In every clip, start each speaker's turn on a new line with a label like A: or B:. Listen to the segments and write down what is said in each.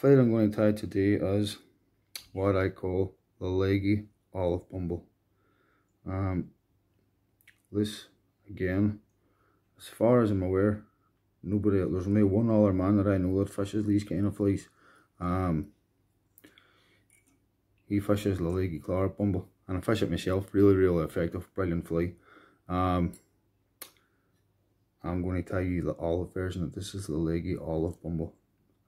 A: flight I'm going to tie today is what I call the leggy olive bumble. This, again, as far as I'm aware, there's only one other man that I know that fishes these kind of flies. He fishes the leggy olive bumble, and I fish it myself. Really effective, brilliant fly. I'm going to tie you the olive version of this. Is the leggy olive bumble.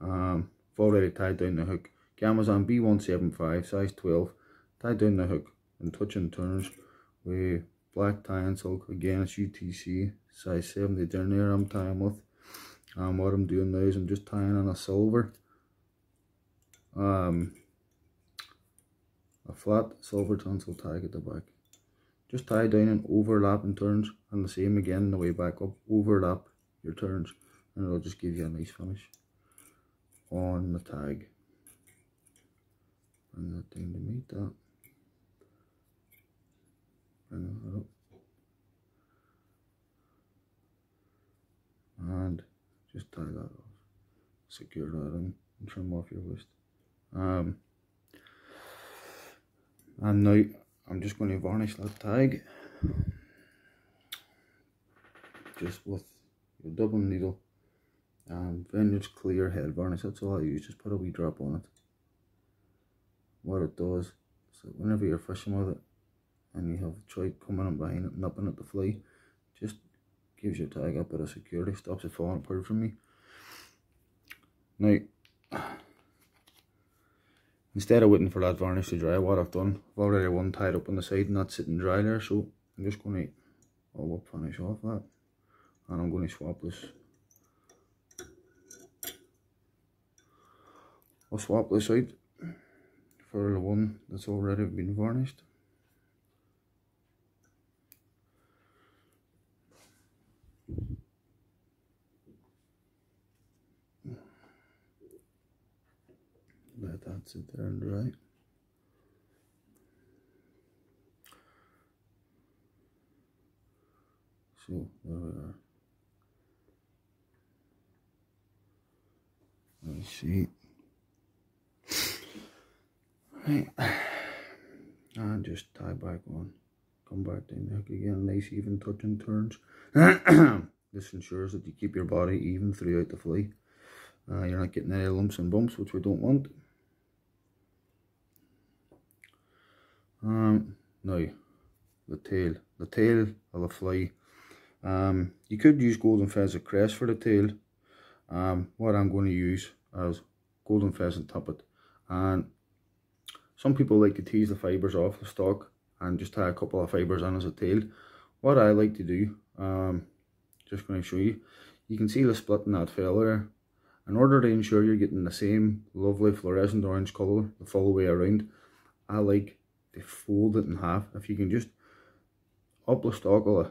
A: I've already tied down the hook. Hook-kamasan B175 size 12. Tied down the hook and touching turns with black tinsel. Again, it's UTC size 70 down there I'm tying with. What I'm doing now is I'm just tying on a silver, a flat silver tinsel tag at the back. Just tie down and overlap in turns, and the same again the way back up. Overlap your turns, and it'll just give you a nice finish on the tag. Bring that down to meet that. Bring that up. And just tie that off. Secure that in and trim off your waist. And now I'm just going to varnish that tag just with your double needle and vintage clear head varnish. That's all I use. Just put a wee drop on it. What it does is that whenever you're fishing with it and you have trout coming in behind it, nipping at the fly, just gives your tag a bit of security, stops it falling apart from me. Now, instead of waiting for that varnish to dry, what I've done, I've already one tied up on the side and that's sitting dry there, so I'm just going to finish off that, and I'm going to swap this. I'll swap this out for the one that's already been varnished. Let that sit there and dry. So there we are. Let's see. Right. And just tie back on. Come back down the hook again. Nice even touching turns. This ensures that you keep your body even throughout the fly. You're not getting any lumps and bumps, which we don't want. Now, the tail of the fly. You could use golden pheasant crest for the tail. What I'm going to use is golden pheasant tippet, and some people like to tease the fibres off the stalk and just tie a couple of fibres on as a tail. What I like to do, just going to show you. You can see the split in that feather there. In order to ensure you're getting the same lovely fluorescent orange colour the full way around, I like to fold it in half. If you can just up the stalk of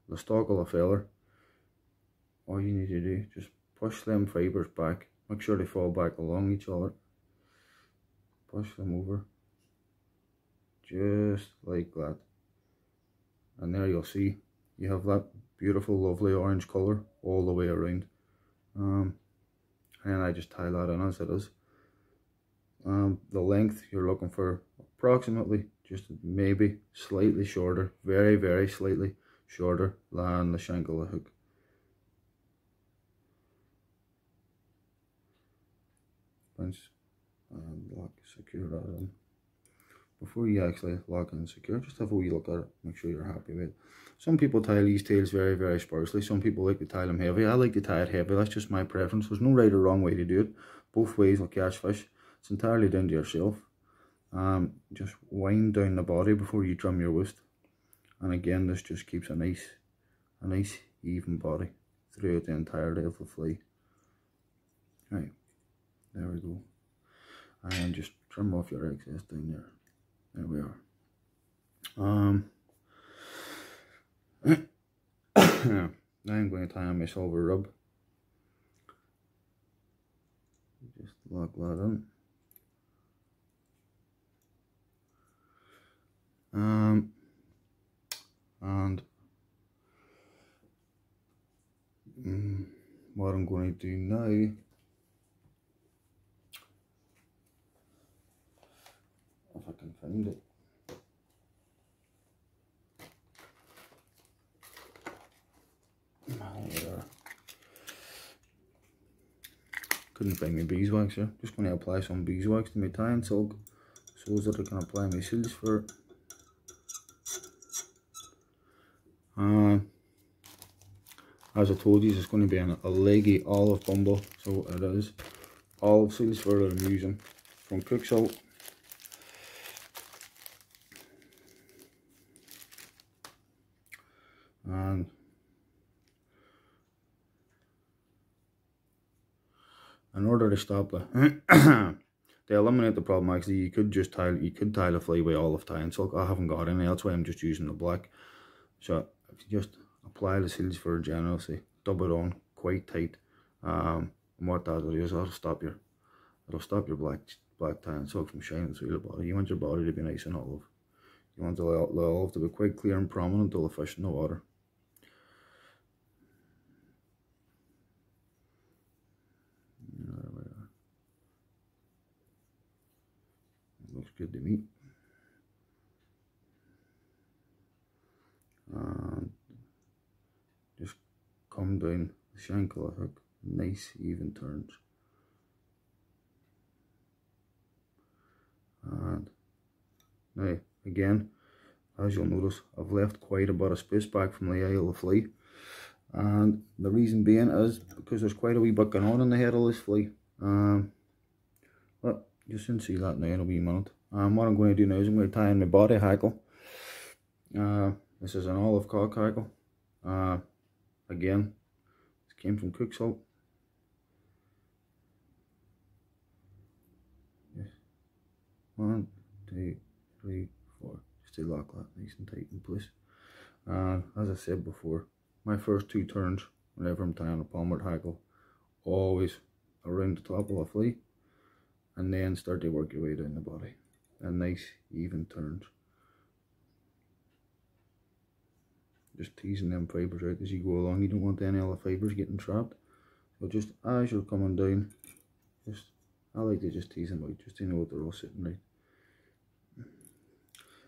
A: the feather, all you need to do, just push them fibres back. Make sure they fall back along each other. Push them over, just like that. And there you'll see you have that beautiful, lovely orange colour all the way around. And I just tie that in as it is. The length you're looking for approximately just maybe slightly shorter, very slightly shorter than the shank of the hook. Pinch and lock, secure that in. Before you actually lock and secure, just have a wee look at it, make sure you're happy with it. Some people tie these tails very sparsely. Some people like to tie them heavy. I like to tie it heavy. That's just my preference. There's no right or wrong way to do it. Both ways will catch fish. It's entirely down to yourself. Just wind down the body before you trim your waist, and again this just keeps a nice even body throughout the entirety of the fly. Right, there we go. And just trim off your excess down there. There we are. Now I'm going to tie on my silver rub. Just lock that in. What I'm going to do now find it. There. Couldn't find my beeswax here. Just going to apply some beeswax to my tie and silk so that I can apply my seals for it. As I told you, it's going to be a leggy olive bumble, so it is. Olive seals for that I'm using from Cook Salt. And in order to stop the to eliminate the problem, actually, you could tie the fly with olive tie and silk. I haven't got any, that's why I'm just using the black. So if you just apply the seals for generously, dub it on quite tight. And what that'll do is it'll stop your black tie and silk from shining through the body. You want your body to be nice and olive. You want the olive to be quite clear and prominent till the fish in the water. There we are. Looks good to me. And just come down the shank of the hook, nice even turns. And now again, as you'll notice, I've left quite a bit of space back from the eye of the fly, and the reason being is because there's quite a wee bit going on in the head of this fly. But you shouldn't see that now in a wee minute. What I'm going to do now is I'm going to tie in my body hackle. This is an olive cock hackle. Again, this came from Cook Salt. Yes. 1, 2, 3, 4. Just to lock that nice and tight in place. As I said before, my first 2 turns, whenever I'm tying a palmert hackle, always around the top of the fly, and then start to work your way down the body. And nice even turns. Just teasing them fibres out as you go along. You don't want any of the fibres getting trapped. So just as you're coming down, I like to just tease them out just to know that they're all sitting right.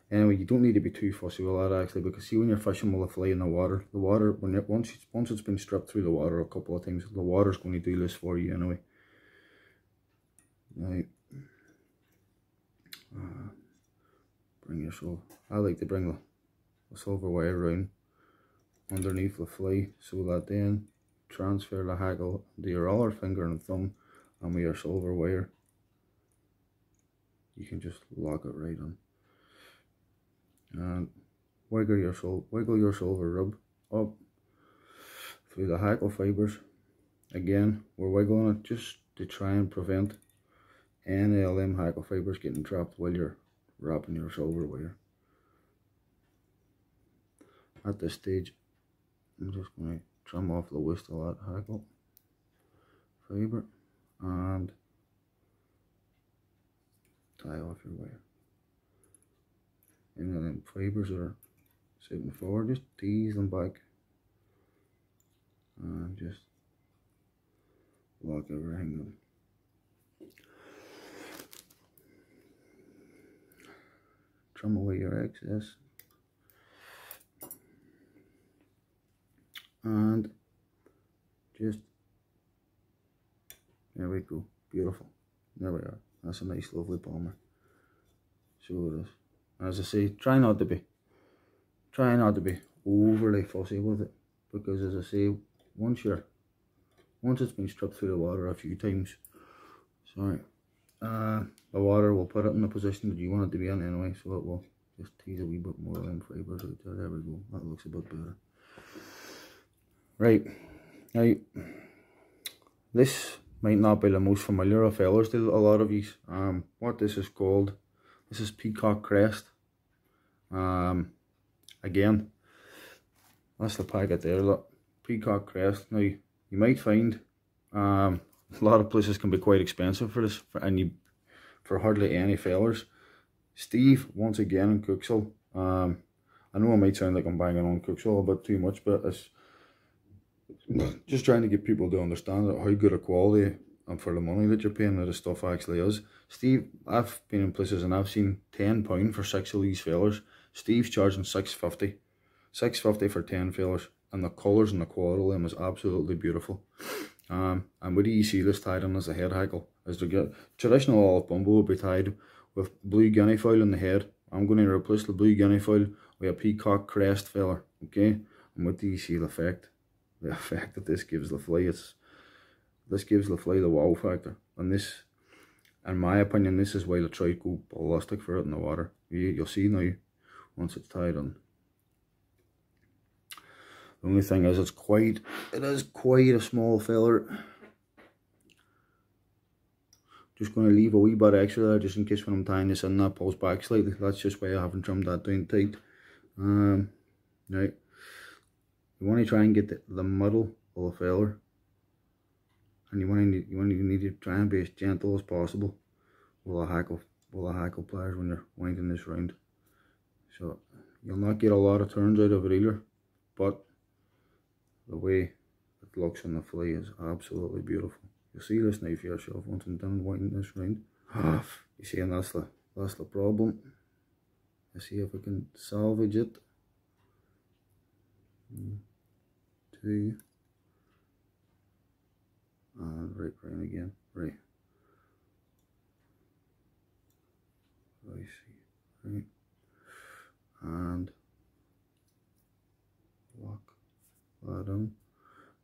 A: Anyway, you don't need to be too fussy with that actually, because see when you're fishing with a fly in the water, once it's been stripped through the water a couple of times, the water's going to do this for you anyway. Right. Bring your silver. I like to bring the silver wire around underneath the fly so that then transfer the hackle to your other finger and thumb, and with your silver wire you can just lock it right on. And wiggle your silver rub up through the hackle fibres. Again, we're wiggling it just to try and prevent any of them hackle fibres getting trapped while you're wrapping your silver wire. At this stage, I'm just going to trim off the waste of that hackle fibre and tie off your wire. And then fibres that are sitting forward, just tease them back and just lock everything in. Trim away your excess and just, there we go, beautiful. There we are. That's a nice lovely palmer. So it is. As I say, try not to be overly fussy with it, because as I say, once it's been stripped through the water a few times, the water will put it in the position that you want it to be in anyway, so it will just tease a wee bit more of them fibres out there. There we go, that looks a bit better. Right, now this might not be the most familiar of fellows to a lot of these. What this is called, this is peacock crest. Again, that's the packet there, look, peacock crest. Now you might find a lot of places can be quite expensive for this, for hardly any fellers. Steve, once again in Cook Salt, I know I might sound like I'm banging on Cook Salt a bit too much, but it's just trying to get people to understand how good a quality and for the money that you're paying that the stuff actually is. Steve, I've been in places and I've seen £10 for 6 of these fellers. Steve's charging £6.50. £6.50 for 10 fellers, and the colours and the quality of them is absolutely beautiful. And what do you see this tied on as a head hackle? Is to get traditional olive bumble will be tied with blue guinea fowl in the head. I'm going to replace the blue guinea fowl with a peacock crest feather, okay? And what do you see the effect? The effect that this gives the fly, this gives the fly the wow factor. And this, in my opinion, this is why the trout go ballistic for it in the water. You'll see now, once it's tied on. The only thing is, it is quite a small feather. Just going to leave a wee bit extra there, just in case when I'm tying this in, that pulls back slightly. That's just why I haven't trimmed that down tight. Now, you want to try and get the middle of the feather, and you need to try and be as gentle as possible with a hackle pliers when you're winding this round. So you'll not get a lot of turns out of it either, but the way it looks on the fly is absolutely beautiful. You'll see this now for yourself once I'm done winding this round. You see, and that's the problem. Let's see if I can salvage it. 1, 2, and right round again. Right. I see. Right. And lock that in.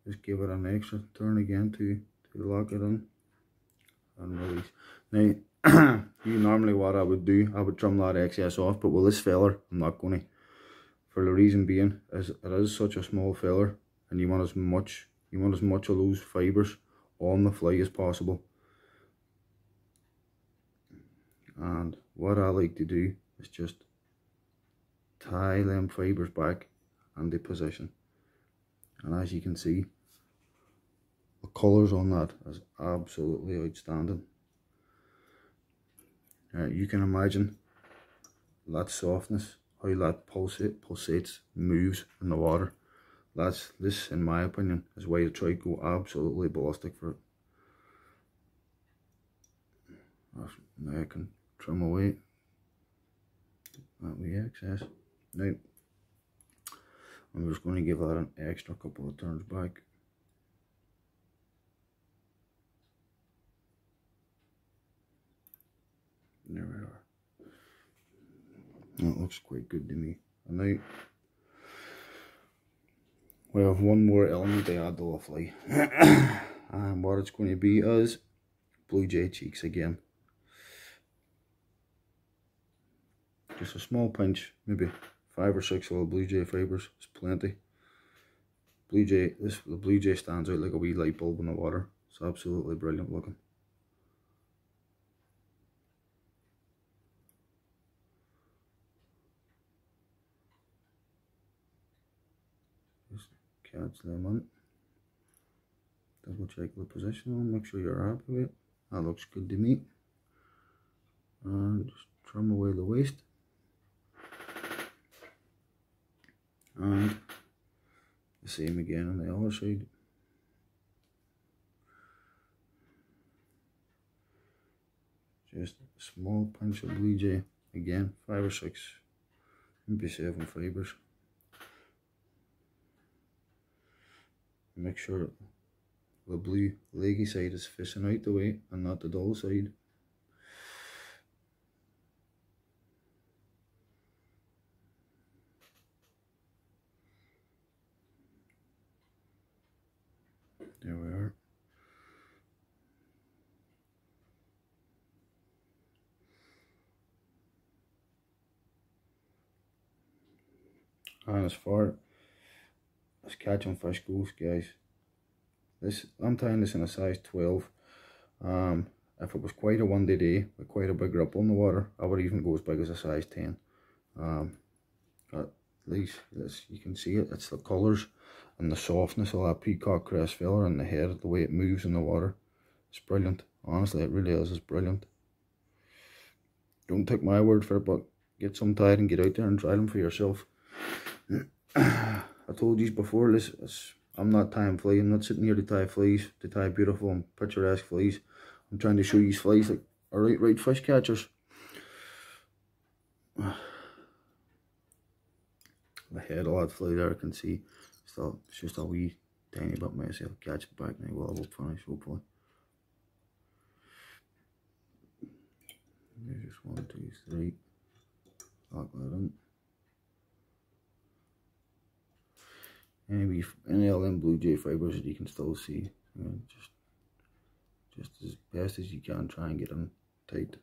A: Just give it an extra turn again to lock it in and release. Now, normally what I would do, I would trim that excess off, but with this feather, I'm not going to. For the reason being, is it is such a small feather, and you want as much of those fibres on the fly as possible. And what I like to do is just tie them fibres back into position. And as you can see, the colours on that is absolutely outstanding. You can imagine that softness, how that pulsates, moves in the water. This, in my opinion, is why the trout go absolutely ballistic for it. Now I can trim away that wee excess. Now, I'm just going to give that an extra couple of turns back. There we are. That looks quite good to me. And now we have one more element to add to the fly. And what it's going to be is blue jay cheeks again. Just a small pinch, maybe 5 or 6 little blue jay fibres is plenty. The blue jay stands out like a wee light bulb in the water. It's absolutely brilliant looking. Just catch them in. Double check the position on, make sure you're happy with it. That looks good to me. And just trim away the waist. And the same again on the other side. Just a small pinch of blue jay, again 5 or 6, maybe 7 fibres. Make sure the blue leggy side is facing out the way and not the dull side. There we are. And as far as catching fish goes, guys, I'm tying this in a size 12. If it was quite a windy day with quite a big ripple in the water, I would even go as big as a size 10. But at least you can see it. It's the colours and the softness of that peacock crest feather and the head, the way it moves in the water. It's brilliant. Honestly, it really is. It's brilliant. Don't take my word for it, but get some tied and get out there and try them for yourself. I told you before, I'm not tying flies. I'm not sitting here to tie flies, to tie beautiful and picturesque flies. I'm trying to show you flies like right fish catchers. The head of that fly there, I can see. Still, it's just a wee tiny bit messy. I'll catch it back now. We'll have it finished, hopefully. There's just 1, 2, 3. Lock that in. Any of them blue jay fibers that you can still see. Just as best as you can, try and get them tight.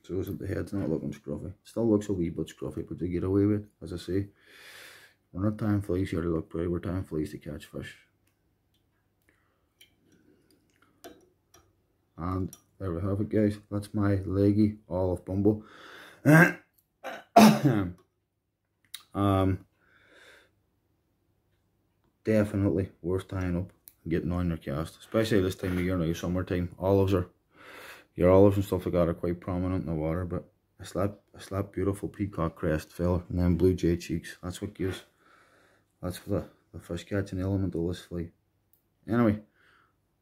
A: So that the head's not looking scruffy. Still looks a wee bit scruffy, but to get away with, as I say, we're not tying flies here to look pretty, we're tying flies to catch fish. And there we have it, guys. That's my leggy olive bumble. Definitely worth tying up and getting on your cast, especially this time of year now, summertime. Your olives and stuff like that are quite prominent in the water, but a slap beautiful peacock crest fella, and then blue jay cheeks. That's what gives. That's the fish catching element of this fly. Anyway,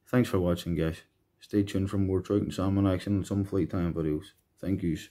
A: thanks for watching, guys. Stay tuned for more trout and salmon action and some flight time videos. Thank yous.